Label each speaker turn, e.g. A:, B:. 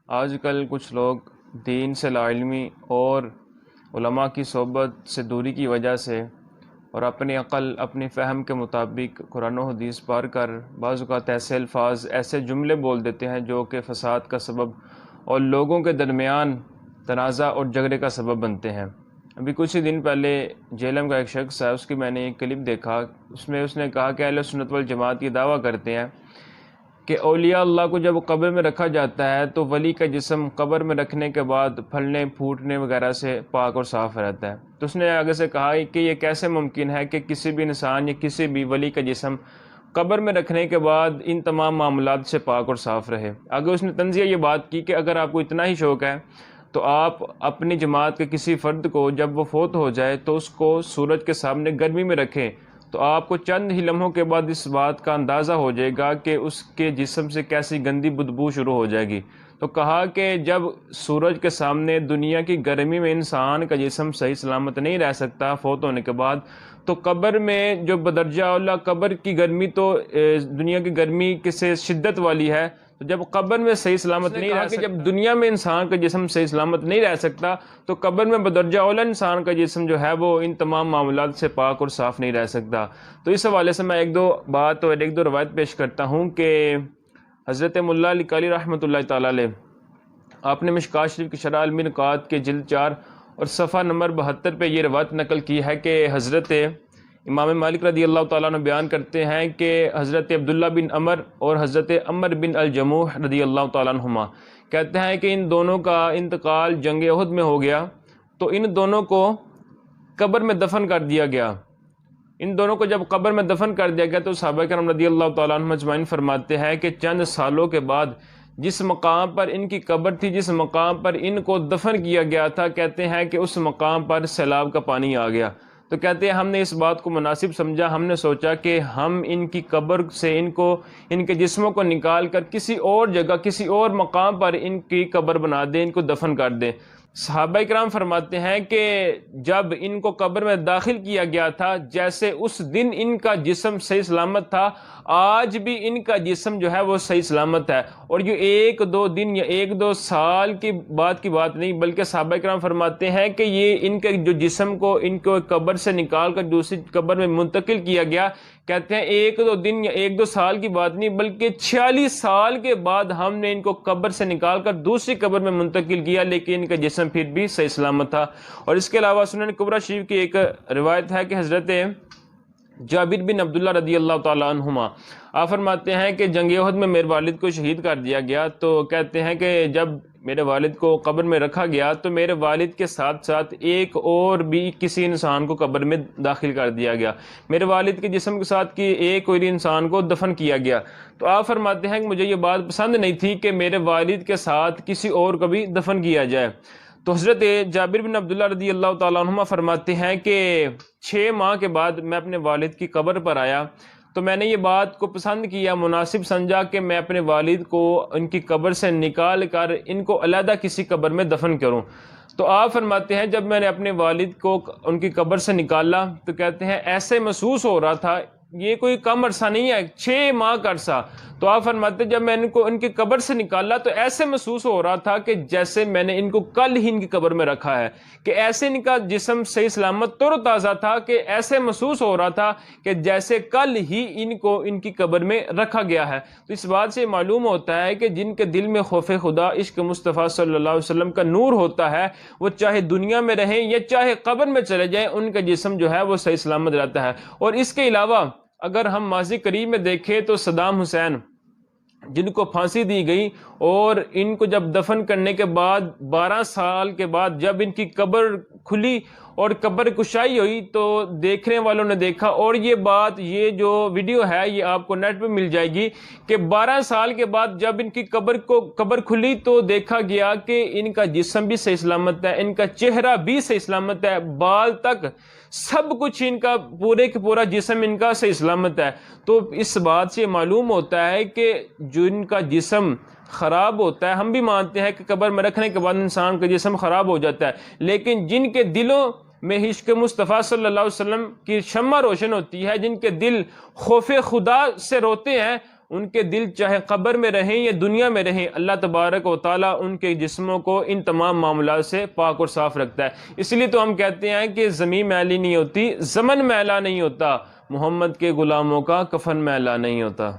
A: آج کل کچھ لوگ دین سے لاعلمی اور علماء کی صحبت سے دوری کی وجہ سے اور اپنی عقل اپنی فہم کے مطابق قرآن و حدیث پڑھ کر بعض اوقات ایسے الفاظ ایسے جملے بول دیتے ہیں جو کہ فساد کا سبب اور لوگوں کے درمیان تنازع اور جھگڑے کا سبب بنتے ہیں۔ ابھی کچھ ہی دن پہلے جیلم کا ایک شخص ہے، اس کی میں نے ایک کلپ دیکھا، اس میں اس نے کہا کہ اہل سنت والجماعت یہ دعویٰ کرتے ہیں کہ اولیاء اللہ کو جب قبر میں رکھا جاتا ہے تو ولی کا جسم قبر میں رکھنے کے بعد پھلنے پھوٹنے وغیرہ سے پاک اور صاف رہتا ہے۔ تو اس نے آگے سے کہا کہ یہ کیسے ممکن ہے کہ کسی بھی انسان یا کسی بھی ولی کا جسم قبر میں رکھنے کے بعد ان تمام معاملات سے پاک اور صاف رہے۔ آگے اس نے تنزیہ یہ بات کی کہ اگر آپ کو اتنا ہی شوق ہے تو آپ اپنی جماعت کے کسی فرد کو جب وہ فوت ہو جائے تو اس کو سورج کے سامنے گرمی میں رکھیں، تو آپ کو چند ہی لمحوں کے بعد اس بات کا اندازہ ہو جائے گا کہ اس کے جسم سے کیسی گندی بدبو شروع ہو جائے گی۔ تو کہا کہ جب سورج کے سامنے دنیا کی گرمی میں انسان کا جسم صحیح سلامت نہیں رہ سکتا فوت ہونے کے بعد، تو قبر میں جو بدرجہ اولیٰ قبر کی گرمی تو دنیا کی گرمی سے شدت والی ہے، تو جب قبر میں صحیح سلامت نہیں رہ سکتا، جب دنیا میں انسان کا جسم صحیح سلامت نہیں رہ سکتا تو قبر میں بدرجہ اولیٰ انسان کا جسم جو ہے وہ ان تمام معاملات سے پاک اور صاف نہیں رہ سکتا۔ تو اس حوالے سے میں ایک دو بات اور ایک دو روایت پیش کرتا ہوں کہ حضرت ملا علی قاری رحمۃ اللہ تعالیٰ علیہ، آپ نے مشکوٰۃ شریف کی شرح المنقاد کے جلد 4 اور صفحہ نمبر 72 پہ یہ روایت نقل کی ہے کہ حضرت امام مالک رضی اللہ تعالیٰ عنہ بیان کرتے ہیں کہ حضرت عبداللہ بن عمر اور حضرت عمر بن الجموح رضی اللہ تعالیٰ عنہما کہتے ہیں کہ ان دونوں کا انتقال جنگ احد میں ہو گیا، تو ان دونوں کو قبر میں دفن کر دیا گیا۔ ان دونوں کو جب قبر میں دفن کر دیا گیا تو صحابہ کرام رضی اللہ تعالیٰ عنہ اجمعین فرماتے ہیں کہ چند سالوں کے بعد جس مقام پر ان کی قبر تھی، جس مقام پر ان کو دفن کیا گیا تھا، کہتے ہیں کہ اس مقام پر سیلاب کا پانی آ گیا۔ تو کہتے ہیں ہم نے اس بات کو مناسب سمجھا، ہم نے سوچا کہ ہم ان کی قبر سے ان کے جسموں کو نکال کر کسی اور جگہ کسی اور مقام پر ان کی قبر بنا دیں، ان کو دفن کر دیں۔ صحابہ کرام فرماتے ہیں کہ جب ان کو قبر میں داخل کیا گیا تھا، جیسے اس دن ان کا جسم صحیح سلامت تھا، آج بھی ان کا جسم جو ہے وہ صحیح سلامت ہے۔ اور یہ 1-2 دن یا 1-2 سال کی بات نہیں، بلکہ صحابہ کرام فرماتے ہیں کہ یہ ان کے جو جسم کو ان کو قبر سے نکال کر دوسری قبر میں منتقل کیا گیا، کہتے ہیں 1-2 دن یا 1-2 سال کی بات نہیں، بلکہ 46 سال کے بعد ہم نے ان کو قبر سے نکال کر دوسری قبر میں منتقل کیا، لیکن ان کا جسم پھر بھی صحیح سلامت تھا۔ اور اس کے علاوہ سنن کبریٰ شریف کی ایک روایت ہے کہ حضرت جابر بن عبداللہ رضی اللہ تعالیٰ عنہما آپ فرماتے ہیں کہ جنگ احد میں میرے والد کو شہید کر دیا گیا، تو کہتے ہیں کہ جب میرے والد کو قبر میں رکھا گیا تو میرے والد کے ساتھ ساتھ ایک اور بھی کسی انسان کو قبر میں داخل کر دیا گیا، میرے والد کے جسم کے ساتھ ایک اور انسان کو دفن کیا گیا۔ تو آپ فرماتے ہیں کہ مجھے یہ بات پسند نہیں تھی کہ میرے والد کے ساتھ کسی اور کو بھی دفن کیا جائے۔ تو حضرت جابر بن عبداللہ رضی اللہ تعالیٰ عنہما فرماتے ہیں کہ 6 ماہ کے بعد میں اپنے والد کی قبر پر آیا، تو میں نے یہ بات کو پسند کیا، مناسب سمجھا کہ میں اپنے والد کو ان کی قبر سے نکال کر ان کو علیحدہ کسی قبر میں دفن کروں۔ تو آپ فرماتے ہیں جب میں نے اپنے والد کو ان کی قبر سے نکالا تو کہتے ہیں ایسے محسوس ہو رہا تھا، یہ کوئی کم عرصہ نہیں ہے، 6 ماہ کا عرصہ۔ تو آپ فرماتے ہیں جب میں ان کو ان کی قبر سے نکالا تو ایسے محسوس ہو رہا تھا کہ جیسے میں نے ان کو کل ہی ان کی قبر میں رکھا ہے، کہ ایسے ان کا جسم صحیح سلامت تر و تازہ تھا کہ ایسے محسوس ہو رہا تھا کہ جیسے کل ہی ان کو ان کی قبر میں رکھا گیا ہے۔ تو اس بات سے معلوم ہوتا ہے کہ جن کے دل میں خوف خدا، عشق مصطفیٰ صلی اللہ علیہ وسلم کا نور ہوتا ہے، وہ چاہے دنیا میں رہیں یا چاہے قبر میں چلے جائیں، ان کا جسم جو ہے وہ صحیح سلامت رہتا ہے۔ اور اس کے علاوہ اگر ہم ماضی قریب میں دیکھیں تو صدام حسین جن کو پھانسی دی گئی، اور ان کو جب دفن کرنے کے بعد 12 سال کے بعد جب ان کی قبر کھلی اور قبر کشائی ہوئی تو دیکھنے والوں نے دیکھا، اور یہ جو ویڈیو ہے یہ آپ کو نیٹ پہ مل جائے گی، کہ 12 سال کے بعد جب ان کی قبر کھلی تو دیکھا گیا کہ ان کا جسم بھی صحیح سلامت ہے، ان کا چہرہ بھی صحیح سلامت ہے، بال تک سب کچھ ان کا پورے کا پورا جسم ان کا صحیح سلامت ہے۔ تو اس بات سے معلوم ہوتا ہے کہ جو ان کا جسم خراب ہوتا ہے، ہم بھی مانتے ہیں کہ قبر میں رکھنے کے بعد انسان کا جسم خراب ہو جاتا ہے، لیکن جن کے دلوں میں عشق مصطفیٰ صلی اللہ علیہ وسلم کی شمع روشن ہوتی ہے، جن کے دل خوف خدا سے روتے ہیں، ان کے دل چاہے قبر میں رہیں یا دنیا میں رہیں، اللہ تبارک و تعالیٰ ان کے جسموں کو ان تمام معاملات سے پاک اور صاف رکھتا ہے۔ اس لیے تو ہم کہتے ہیں کہ زمین میلی نہیں ہوتی، زمن میلا نہیں ہوتا، محمد کے غلاموں کا کفن میلا نہیں ہوتا۔